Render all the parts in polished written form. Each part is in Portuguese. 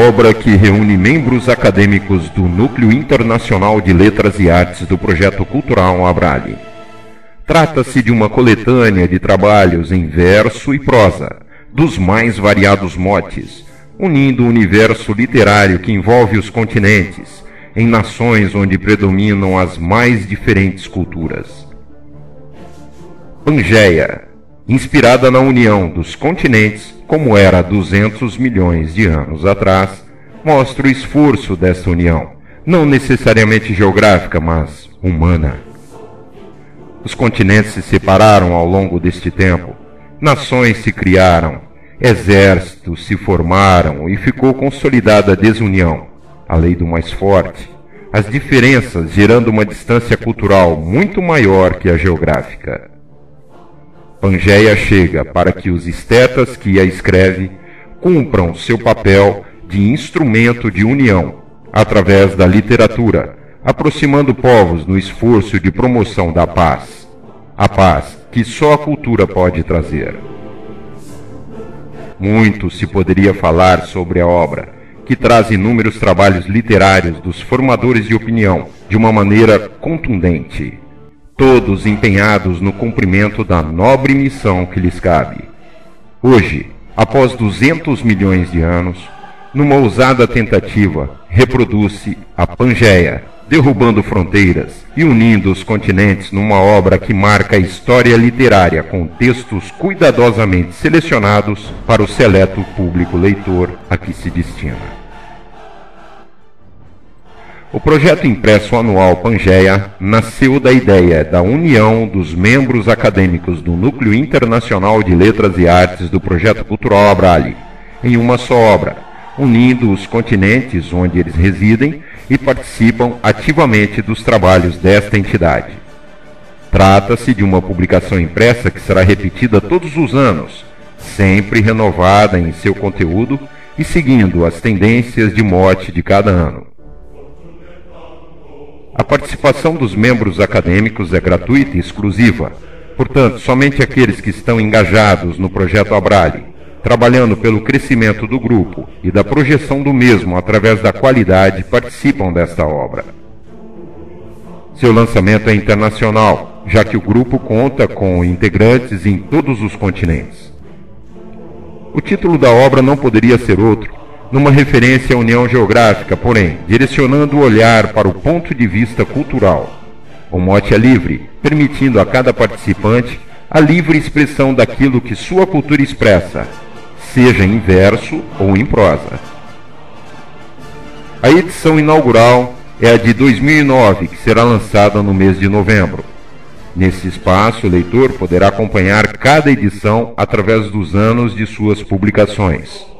obra que reúne membros acadêmicos do Núcleo Internacional de Letras e Artes do Projeto Cultural Abrale. Trata-se de uma coletânea de trabalhos em verso e prosa, dos mais variados motes, unindo o universo literário que envolve os continentes, em nações onde predominam as mais diferentes culturas. Pangeia, inspirada na união dos continentes, como era há 200 milhões de anos atrás, mostra o esforço desta união, não necessariamente geográfica, mas humana. Os continentes se separaram ao longo deste tempo, nações se criaram, exércitos se formaram e ficou consolidada a desunião, a lei do mais forte, as diferenças gerando uma distância cultural muito maior que a geográfica. Pangeia chega para que os estetas que a escreve cumpram seu papel de instrumento de união, através da literatura, aproximando povos no esforço de promoção da paz, a paz que só a cultura pode trazer. Muito se poderia falar sobre a obra, que traz inúmeros trabalhos literários dos formadores de opinião, de uma maneira contundente, todos empenhados no cumprimento da nobre missão que lhes cabe. Hoje, após 200 milhões de anos, numa ousada tentativa, reproduz-se a Pangeia, derrubando fronteiras e unindo os continentes numa obra que marca a história literária com textos cuidadosamente selecionados para o seleto público leitor a que se destina. O projeto impresso anual Pangeia nasceu da ideia da união dos membros acadêmicos do Núcleo Internacional de Letras e Artes do Projeto Cultural Abrale, em uma só obra, unindo os continentes onde eles residem e participam ativamente dos trabalhos desta entidade. Trata-se de uma publicação impressa que será repetida todos os anos, sempre renovada em seu conteúdo e seguindo as tendências de mote de cada ano. A participação dos membros acadêmicos é gratuita e exclusiva, portanto, somente aqueles que estão engajados no projeto Abrale, trabalhando pelo crescimento do grupo e da projeção do mesmo através da qualidade, participam desta obra. Seu lançamento é internacional, já que o grupo conta com integrantes em todos os continentes. O título da obra não poderia ser outro, numa referência à união geográfica, porém, direcionando o olhar para o ponto de vista cultural. O mote é livre, permitindo a cada participante a livre expressão daquilo que sua cultura expressa, seja em verso ou em prosa. A edição inaugural é a de 2009, que será lançada no mês de novembro. Nesse espaço, o leitor poderá acompanhar cada edição através dos anos de suas publicações.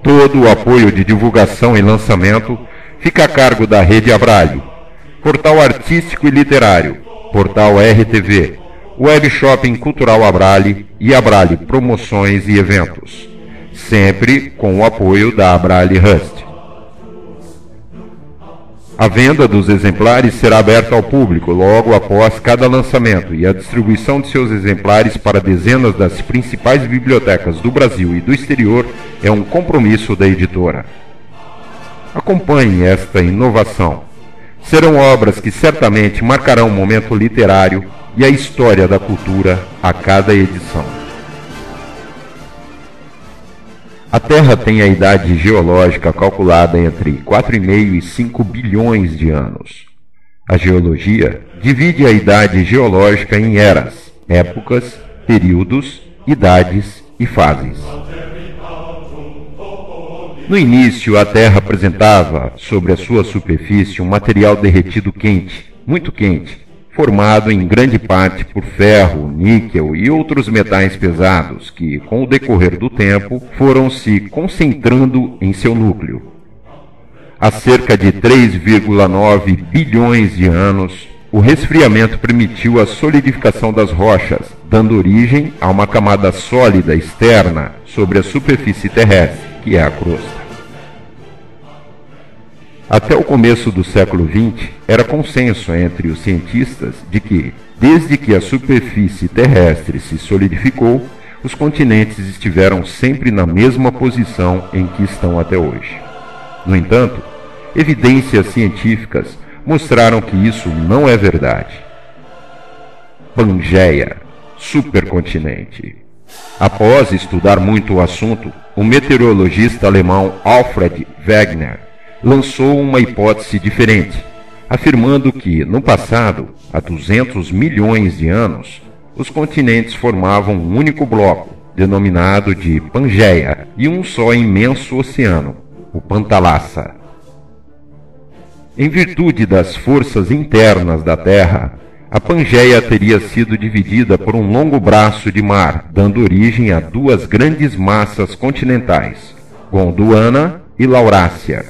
Todo o apoio de divulgação e lançamento fica a cargo da Rede Abrale, Portal Artístico e Literário, Portal RTV, Web Shopping Cultural Abrale e Abrale Promoções e Eventos, sempre com o apoio da Abrale Rust. A venda dos exemplares será aberta ao público logo após cada lançamento e a distribuição de seus exemplares para dezenas das principais bibliotecas do Brasil e do exterior é um compromisso da editora. Acompanhe esta inovação. Serão obras que certamente marcarão o momento literário e a história da cultura a cada edição. A Terra tem a idade geológica calculada entre 4,5 e 5 bilhões de anos. A geologia divide a idade geológica em eras, épocas, períodos, idades e fases. No início, a Terra apresentava sobre a sua superfície um material derretido quente, muito quente, formado em grande parte por ferro, níquel e outros metais pesados que, com o decorrer do tempo, foram se concentrando em seu núcleo. Há cerca de 3,9 bilhões de anos, o resfriamento permitiu a solidificação das rochas, dando origem a uma camada sólida externa sobre a superfície terrestre, que é a crosta. Até o começo do século XX, era consenso entre os cientistas de que, desde que a superfície terrestre se solidificou, os continentes estiveram sempre na mesma posição em que estão até hoje. No entanto, evidências científicas mostraram que isso não é verdade. Pangeia, supercontinente. Após estudar muito o assunto, o meteorologista alemão Alfred Wegener lançou uma hipótese diferente, afirmando que, no passado, há 200 milhões de anos, os continentes formavam um único bloco, denominado de Pangeia, e um só imenso oceano, o Pantalassa. Em virtude das forças internas da Terra, a Pangeia teria sido dividida por um longo braço de mar, dando origem a duas grandes massas continentais, Gondwana e Laurásia.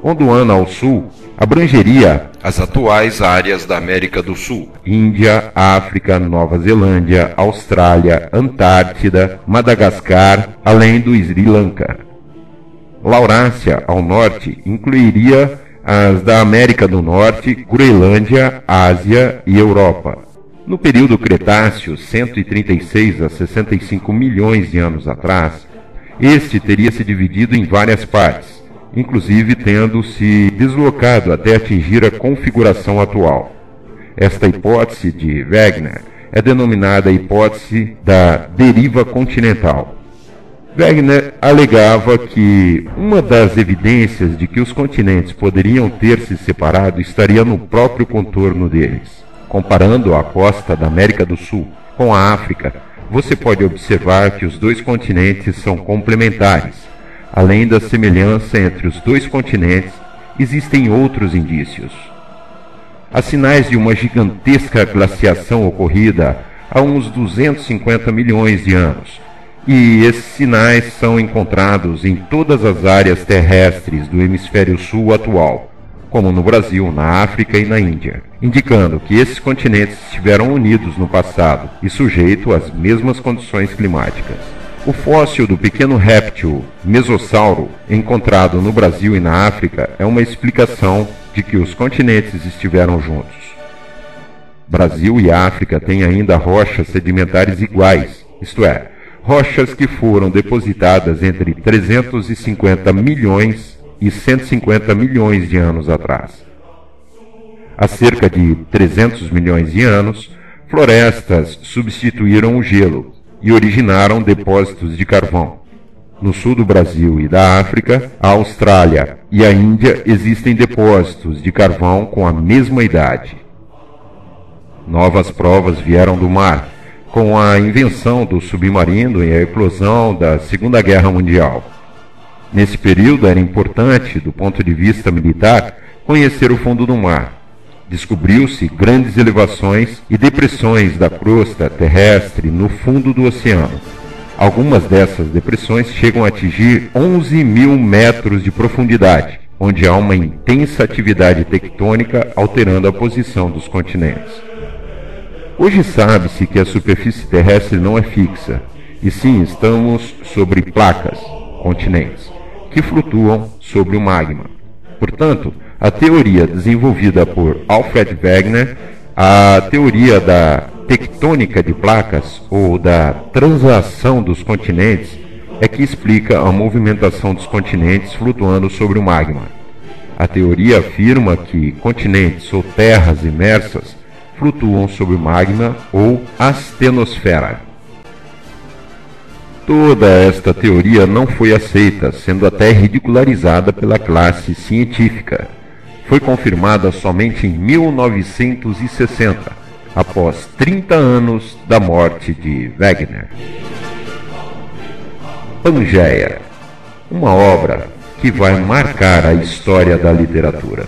Gondwana ao sul abrangeria as atuais áreas da América do Sul, Índia, África, Nova Zelândia, Austrália, Antártida, Madagascar, além do Sri Lanka. Laurásia, ao norte, incluiria as da América do Norte, Groenlândia, Ásia e Europa. No período Cretáceo, 136 a 65 milhões de anos atrás, este teria se dividido em várias partes, inclusive tendo se deslocado até atingir a configuração atual. Esta hipótese de Wegener é denominada hipótese da deriva continental. Wegener alegava que uma das evidências de que os continentes poderiam ter se separado estaria no próprio contorno deles. Comparando a costa da América do Sul com a África, você pode observar que os dois continentes são complementares. Além da semelhança entre os dois continentes, existem outros indícios. Há sinais de uma gigantesca glaciação ocorrida há uns 250 milhões de anos, e esses sinais são encontrados em todas as áreas terrestres do hemisfério sul atual, como no Brasil, na África e na Índia, indicando que esses continentes estiveram unidos no passado e sujeitos às mesmas condições climáticas. O fóssil do pequeno réptil mesossauro, encontrado no Brasil e na África, é uma explicação de que os continentes estiveram juntos. Brasil e África têm ainda rochas sedimentares iguais, isto é, rochas que foram depositadas entre 350 milhões e 150 milhões de anos atrás. Há cerca de 300 milhões de anos, florestas substituíram o gelo e originaram depósitos de carvão. No sul do Brasil e da África, a Austrália e a Índia existem depósitos de carvão com a mesma idade. Novas provas vieram do mar, com a invenção do submarino e a eclosão da Segunda Guerra Mundial. Nesse período era importante, do ponto de vista militar, conhecer o fundo do mar. Descobriu-se grandes elevações e depressões da crosta terrestre no fundo do oceano. Algumas dessas depressões chegam a atingir 11 mil metros de profundidade, onde há uma intensa atividade tectônica alterando a posição dos continentes. Hoje sabe-se que a superfície terrestre não é fixa, e sim estamos sobre placas, continentes, que flutuam sobre o magma. Portanto, a teoria desenvolvida por Alfred Wegener, a teoria da tectônica de placas ou da translação dos continentes, é que explica a movimentação dos continentes flutuando sobre o magma. A teoria afirma que continentes ou terras imersas flutuam sobre o magma ou astenosfera. Toda esta teoria não foi aceita, sendo até ridicularizada pela classe científica. Foi confirmada somente em 1960, após 30 anos da morte de Wegener. Pangeia, uma obra que vai marcar a história da literatura.